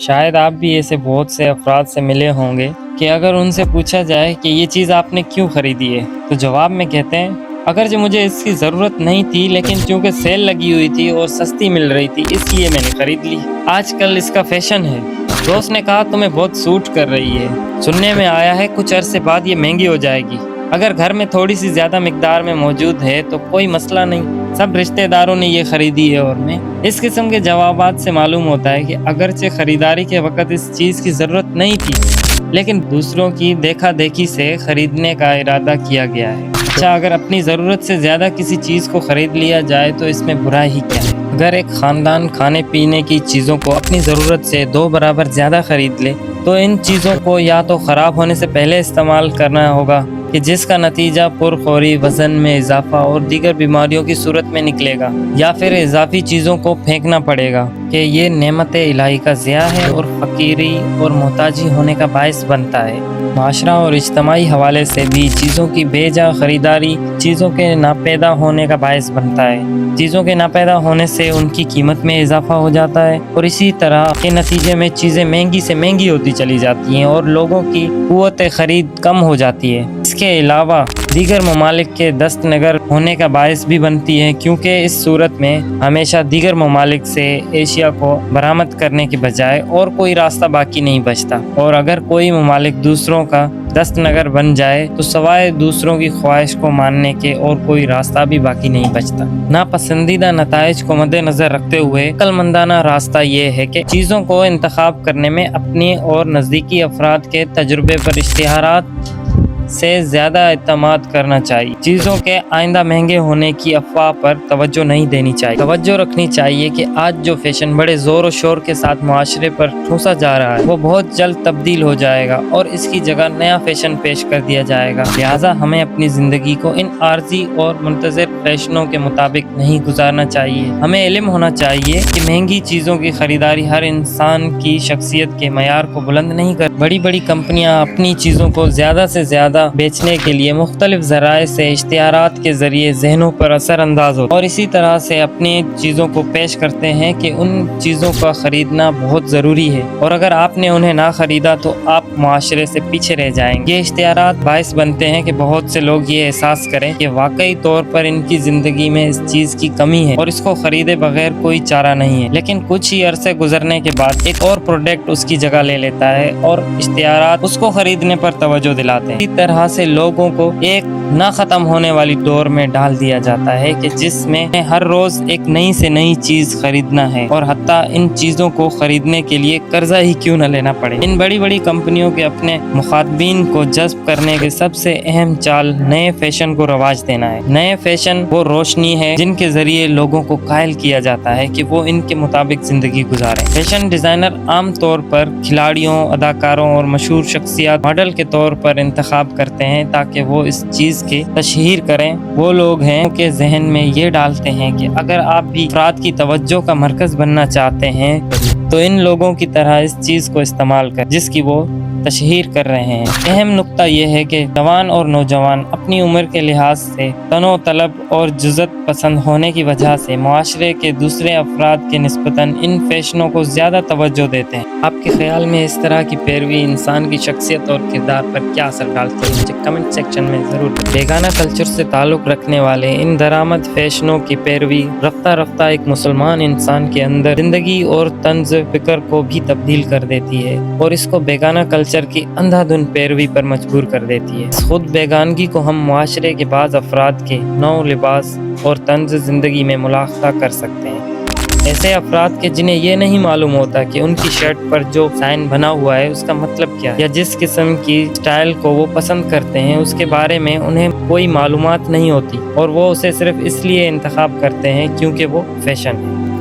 شاید آپ بھی ایسے بہت سے افراد سے ملے ہوں گے کہ اگر ان سے پوچھا جائے کہ یہ چیز آپ نے کیوں خریدی ہے تو جواب میں کہتے ہیں اگرچہ مجھے اس کی ضرورت نہیں تھی لیکن چونکہ سیل لگی ہوئی تھی اور سستی مل رہی تھی اس لیے میں نے خرید لی۔ آج کل اس کا فیشن ہے۔ دوست نے کہا تمہیں بہت سوٹ کر رہی ہے، سننے میں آیا ہے کچھ عرصے بعد یہ مہنگی ہو جائے گی۔ اگر گھر میں تھوڑی سی زیادہ مقدار میں موجود ہے تو کوئی مسئلہ نہیں، سب رشتہ داروں نے یہ خریدی ہے اور میں۔ اس قسم کے جوابات سے معلوم ہوتا ہے کہ اگرچہ خریداری کے وقت اس چیز کی ضرورت نہیں تھی لیکن دوسروں کی دیکھا دیکھی سے خریدنے کا ارادہ کیا گیا ہے۔ اچھا، اگر اپنی ضرورت سے زیادہ کسی چیز کو خرید لیا جائے تو اس میں برائی ہی کیا ہے؟ اگر ایک خاندان کھانے پینے کی چیزوں کو اپنی ضرورت سے 2 برابر زیادہ خرید لے تو ان چیزوں کو یا تو خراب ہونے سے پہلے استعمال کرنا ہوگا کہ جس کا نتیجہ پرخوری، وزن میں اضافہ اور دیگر بیماریوں کی صورت میں نکلے گا، یا پھر اضافی چیزوں کو پھینکنا پڑے گا کہ یہ نعمت الہی کا ضیاع ہے اور فقیری اور محتاجی ہونے کا باعث بنتا ہے۔ معاشرہ اور اجتماعی حوالے سے بھی چیزوں کی بے جا خریداری چیزوں کے ناپیدا ہونے کا باعث بنتا ہے۔ چیزوں کے ناپیدا ہونے سے ان کی قیمت میں اضافہ ہو جاتا ہے اور اسی طرح کے نتیجے میں چیزیں مہنگی سے مہنگی ہوتی چلی جاتی ہیں اور لوگوں کی قوت خرید کم ہو جاتی ہے۔ اس کے علاوہ دیگر ممالک کے دست نگر ہونے کا باعث بھی بنتی ہے، کیونکہ اس صورت میں ہمیشہ دیگر ممالک سے ایشیا کو برآمد کرنے کے بجائے اور کوئی راستہ باقی نہیں بچتا، اور اگر کوئی ممالک دوسروں کا دست نگر بن جائے تو سوائے دوسروں کی خواہش کو ماننے کے اور کوئی راستہ بھی باقی نہیں بچتا۔ ناپسندیدہ نتائج کو مد نظر رکھتے ہوئے عقل مندانہ راستہ یہ ہے کہ چیزوں کو انتخاب کرنے میں اپنی اور نزدیکی افراد کے تجربے پر اشتہارات سے زیادہ اعتماد کرنا چاہیے۔ چیزوں کے آئندہ مہنگے ہونے کی افواہ پر توجہ نہیں دینی چاہیے۔ توجہ رکھنی چاہیے کہ آج جو فیشن بڑے زور و شور کے ساتھ معاشرے پر ٹھوسا جا رہا ہے وہ بہت جلد تبدیل ہو جائے گا اور اس کی جگہ نیا فیشن پیش کر دیا جائے گا۔ لہٰذا ہمیں اپنی زندگی کو ان عارضی اور منتظر فیشنوں کے مطابق نہیں گزارنا چاہیے۔ ہمیں علم ہونا چاہیے کہ مہنگی چیزوں کی خریداری ہر انسان کی شخصیت کے معیار کو بلند نہیں کرتی۔ بڑی بڑی کمپنیاں اپنی چیزوں کو زیادہ سے زیادہ بیچنے کے لیے مختلف ذرائع سے اشتہارات کے ذریعے ذہنوں پر اثر انداز ہوتے ہیں اور اسی طرح سے اپنی چیزوں کو پیش کرتے ہیں کہ ان چیزوں کا خریدنا بہت ضروری ہے اور اگر آپ نے انہیں نہ خریدا تو آپ معاشرے سے پیچھے رہ جائیں گے۔ یہ اشتہارات باعث بنتے ہیں کہ بہت سے لوگ یہ احساس کریں کہ واقعی طور پر ان کی زندگی میں اس چیز کی کمی ہے اور اس کو خریدے بغیر کوئی چارہ نہیں ہے، لیکن کچھ ہی عرصے گزرنے کے بعد ایک اور پروڈکٹ اس کی جگہ لے لیتا ہے اور اشتہارات اس کو خریدنے پر توجہ دلاتے ہیں۔ اسی طرح سے لوگوں کو ایک نہ ختم ہونے والی دور میں ڈال دیا جاتا ہے کہ جس میں ہر روز ایک نئی سے نئی چیز خریدنا ہے اور حتیٰ ان چیزوں کو خریدنے کے لیے قرضہ ہی کیوں نہ لینا پڑے۔ ان بڑی بڑی کمپنیوں کے اپنے مخاطبین کو جذب کرنے کے سب سے اہم چال نئے فیشن کو رواج دینا ہے۔ نئے فیشن وہ روشنی ہے جن کے ذریعے لوگوں کو قائل کیا جاتا ہے کہ وہ ان کے مطابق زندگی گزاریں۔ فیشن ڈیزائنر عام طور پر کھلاڑیوں، اداکاروں اور مشہور شخصیات ماڈل کے طور پر انتخاب کرتے ہیں تاکہ وہ اس چیز کی تشہیر کریں۔ وہ لوگ ہیں کہ ذہن میں یہ ڈالتے ہیں کہ اگر آپ بھی افراد کی توجہ کا مرکز بننا چاہتے ہیں تو ان لوگوں کی طرح اس چیز کو استعمال کریں جس کی وہ تشہیر کر رہے ہیں۔ اہم نکتہ یہ ہے کہ جوان اور نوجوان اپنی عمر کے لحاظ سے تنوع طلب اور جزت پسند ہونے کی وجہ سے معاشرے کے دوسرے افراد کے نسبتاً ان فیشنوں کو زیادہ توجہ دیتے ہیں۔ آپ کے خیال میں اس طرح کی پیروی انسان کی شخصیت اور کردار پر کیا اثر ڈالتی ہے؟ مجھے کمنٹ سیکشن میں ضرور بتائیں۔ بیگانہ کلچر سے تعلق رکھنے والے ان درآمد فیشنوں کی پیروی رفتہ رفتہ ایک مسلمان انسان کے اندر زندگی اور طنز فکر کو بھی تبدیل کر دیتی ہے اور اس کو بیگانہ کلچر کی اندھا دھند پیروی پر مجبور کر دیتی ہے۔ اس خود بیگانگی کو ہم معاشرے کے بعض افراد کے نو لباس اور طنز زندگی میں ملاحظہ کر سکتے ہیں۔ ایسے افراد کے جنہیں یہ نہیں معلوم ہوتا کہ ان کی شرٹ پر جو سائن بنا ہوا ہے اس کا مطلب کیا ہے، یا جس قسم کی سٹائل کو وہ پسند کرتے ہیں اس کے بارے میں انہیں کوئی معلومات نہیں ہوتی اور وہ اسے صرف اس لیے انتخاب کرتے ہیں کیونکہ وہ فیشن ہے۔